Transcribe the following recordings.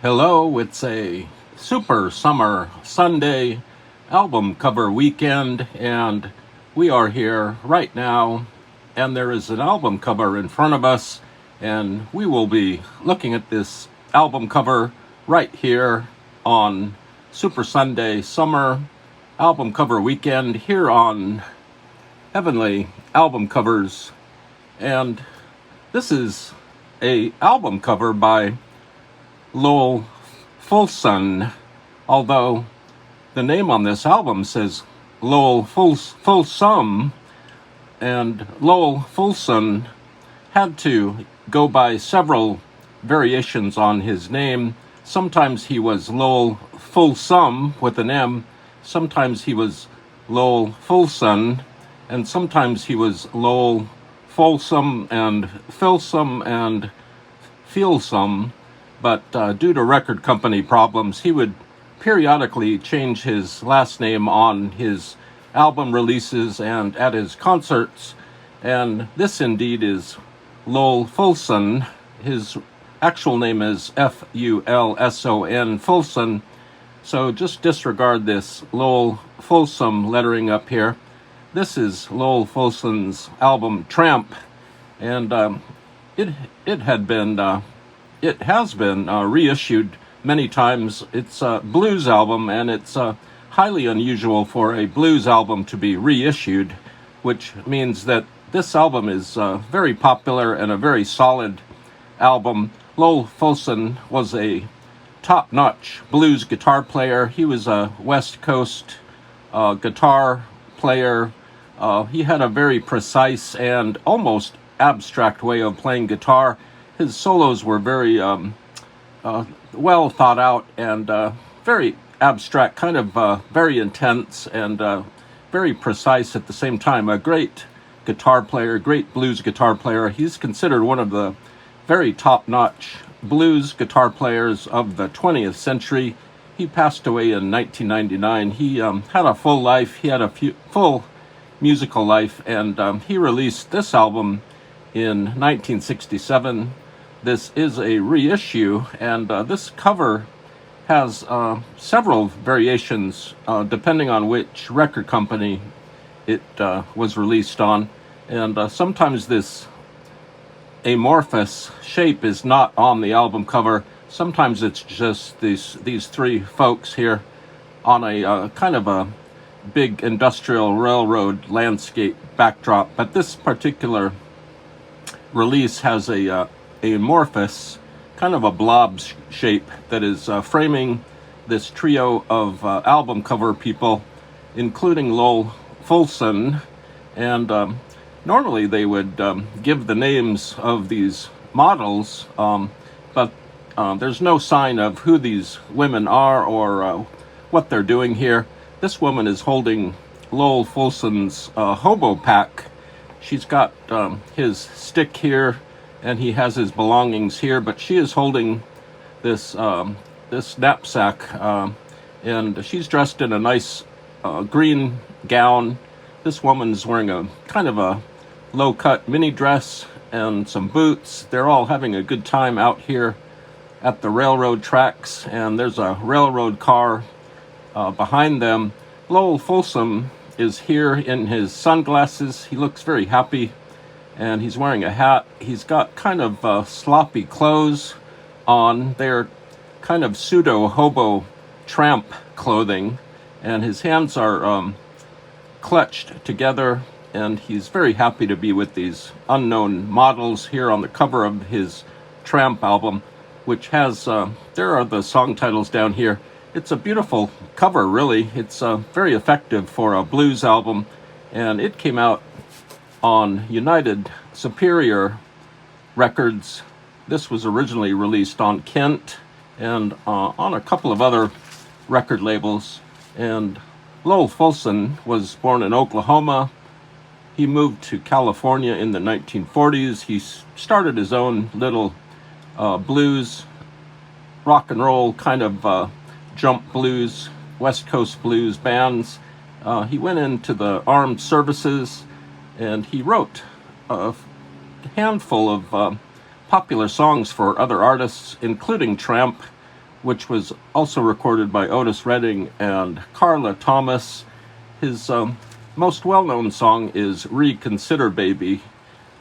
Hello, it's a super summer Sunday album cover weekend, and we are here right now, and there is an album cover in front of us, and we will be looking at this album cover right here on Super Sunday Summer Album Cover Weekend here on Heavenly Album Covers. And this is a album cover by Lowell Fulson, although the name on this album says Lowell Fulson, and Lowell Fulson had to go by several variations on his name. Sometimes he was Lowell Fulson with an M, sometimes he was Lowell Fulson, and sometimes he was Lowell Folsom and Filsum and Feelsum. But due to record company problems, he would periodically change his last name on his album releases and at his concerts. And this indeed is Lowell Fulson. His actual name is Fulson, Fulson. So just disregard this Lowell Fulson lettering up here. This is Lowell Fulson's album Tramp, and it has been reissued many times. It's a blues album, and it's highly unusual for a blues album to be reissued, which means that this album is very popular and a very solid album. Lowell Fulson was a top-notch blues guitar player. He was a West Coast guitar player. He had a very precise and almost abstract way of playing guitar. His solos were very well thought out and very abstract, kind of very intense and very precise at the same time. A great guitar player, great blues guitar player. He's considered one of the very top-notch blues guitar players of the 20th century. He passed away in 1999. He had a full life. He had a full musical life, and he released this album in 1967. This is a reissue, and this cover has several variations depending on which record company it was released on. And sometimes this amorphous shape is not on the album cover. Sometimes it's just these three folks here on a kind of a big industrial railroad landscape backdrop. But this particular release has a amorphous, kind of a blob shape that is framing this trio of album cover people, including Lowell Fulson. And normally they would give the names of these models, but there's no sign of who these women are or what they're doing here. This woman is holding Lowell Fulson's hobo pack. She's got his stick here, and he has his belongings here, but she is holding this this knapsack, and she's dressed in a nice green gown. This woman's wearing a kind of a low-cut mini dress and some boots. They're all having a good time out here at the railroad tracks, and there's a railroad car behind them. Lowell Fulson is here in his sunglasses. He looks very happy, and he's wearing a hat. He's got kind of sloppy clothes on. They're kind of pseudo-hobo tramp clothing, and his hands are clutched together, and he's very happy to be with these unknown models here on the cover of his Tramp album, which has, there are the song titles down here. It's a beautiful cover, really. It's very effective for a blues album, and it came out on United Superior Records. This was originally released on Kent and on a couple of other record labels. And Lowell Fulson was born in Oklahoma. He moved to California in the 1940s. He started his own little blues, rock and roll kind of jump blues, West Coast blues bands. He went into the armed services, and he wrote a handful of popular songs for other artists, including Tramp. which was also recorded by Otis Redding and Carla Thomas. His most well-known song is Reconsider Baby,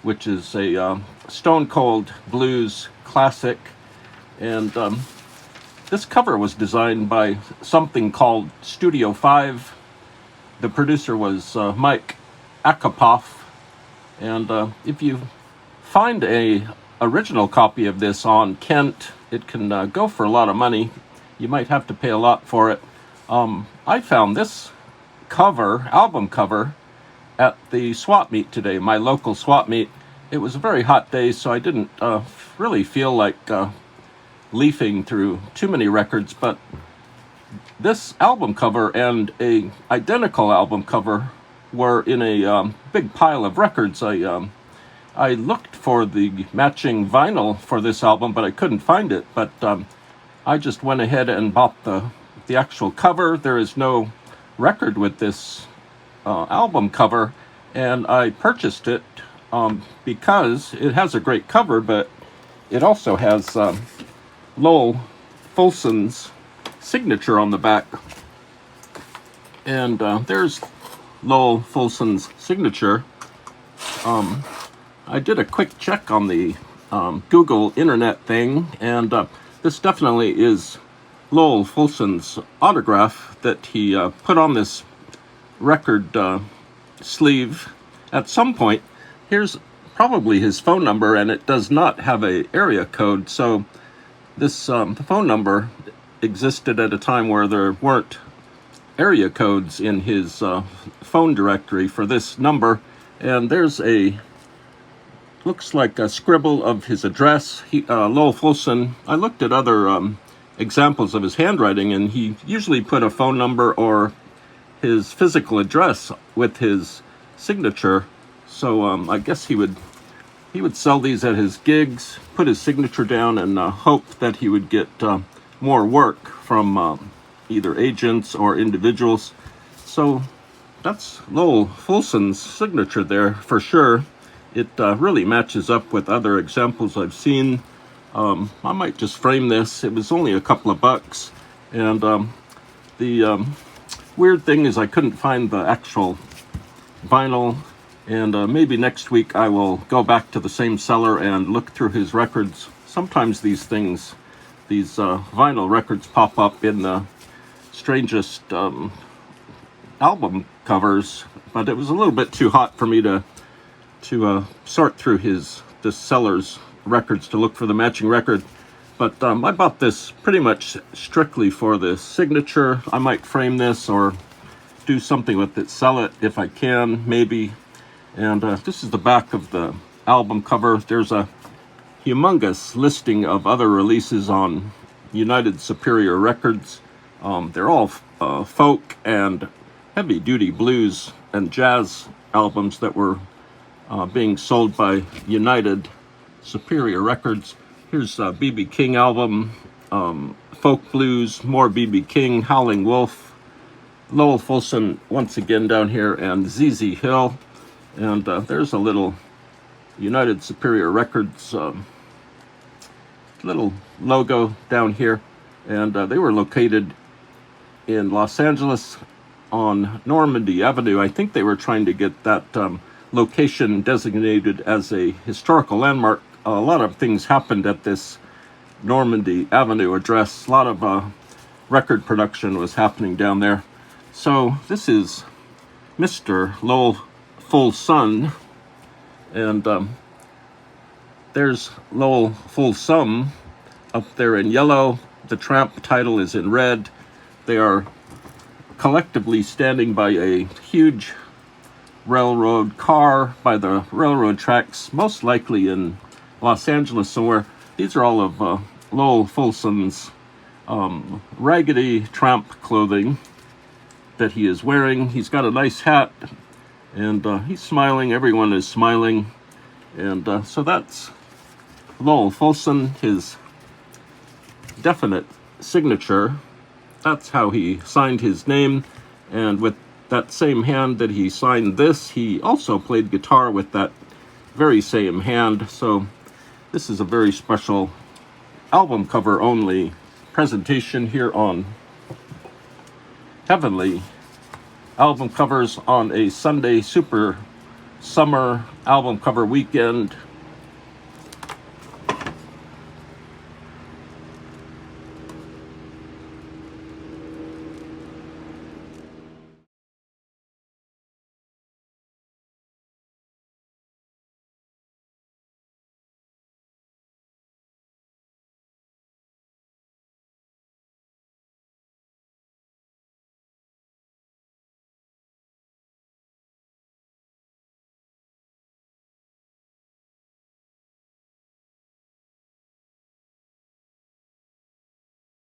which is a Stone Cold blues classic. And this cover was designed by something called Studio 5. The producer was Mike Akapoff. And if you find a original copy of this on Kent, it can go for a lot of money. You might have to pay a lot for it. I found this album cover, at the swap meet today, my local swap meet. It was a very hot day, so I didn't really feel like leafing through too many records, but this album cover and a identical album cover were in a big pile of records. I looked for the matching vinyl for this album, but I couldn't find it. But I just went ahead and bought the actual cover. There is no record with this album cover, and I purchased it because it has a great cover, but it also has Lowell Fulson's signature on the back. And there's Lowell Fulson's signature. I did a quick check on the Google internet thing, and this definitely is Lowell Fulson's autograph that he put on this record sleeve at some point. Here's probably his phone number, and it does not have a area code, so this the phone number existed at a time where there weren't area codes in his phone directory for this number. And there's looks like a scribble of his address. Lowell Fulson, I looked at other examples of his handwriting, and he usually put a phone number or his physical address with his signature. So I guess he would sell these at his gigs, put his signature down, and hope that he would get more work from either agents or individuals. So that's Lowell Fulson's signature there for sure. It really matches up with other examples I've seen. I might just frame this. It was only a couple of bucks. And the weird thing is I couldn't find the actual vinyl. And maybe next week I will go back to the same seller and look through his records. Sometimes these vinyl records pop up in the strangest album covers, but it was a little bit too hot for me to sort through this seller's records to look for the matching record. But I bought this pretty much strictly for the signature. I might frame this or do something with it, sell it if I can, maybe. And this is the back of the album cover. There's a humongous listing of other releases on United Superior Records. They're all folk and heavy-duty blues and jazz albums that were being sold by United Superior Records. Here's a B.B. King album, folk blues, more B.B. King, Howling Wolf, Lowell Fulson once again down here, and Z.Z. Hill. And there's a little United Superior Records little logo down here. And they were located in Los Angeles on Normandy Avenue. I think they were trying to get that location designated as a historical landmark. A lot of things happened at this Normandy Avenue address. A lot of record production was happening down there. So this is Mr. Lowell Fulson, and there's Lowell Fulson up there in yellow. The Tramp title is in red. They are collectively standing by a huge railroad car by the railroad tracks, most likely in Los Angeles somewhere. These are all of Lowell Fulson's raggedy Tramp clothing that he is wearing. He's got a nice hat, and he's smiling. Everyone is smiling. And so that's Lowell Fulson, his definite signature. That's how he signed his name. And with that same hand that he signed this, he also played guitar with that very same hand. So this is a very special album cover only presentation here on Heavenly album covers on a Sunday super summer album cover weekend.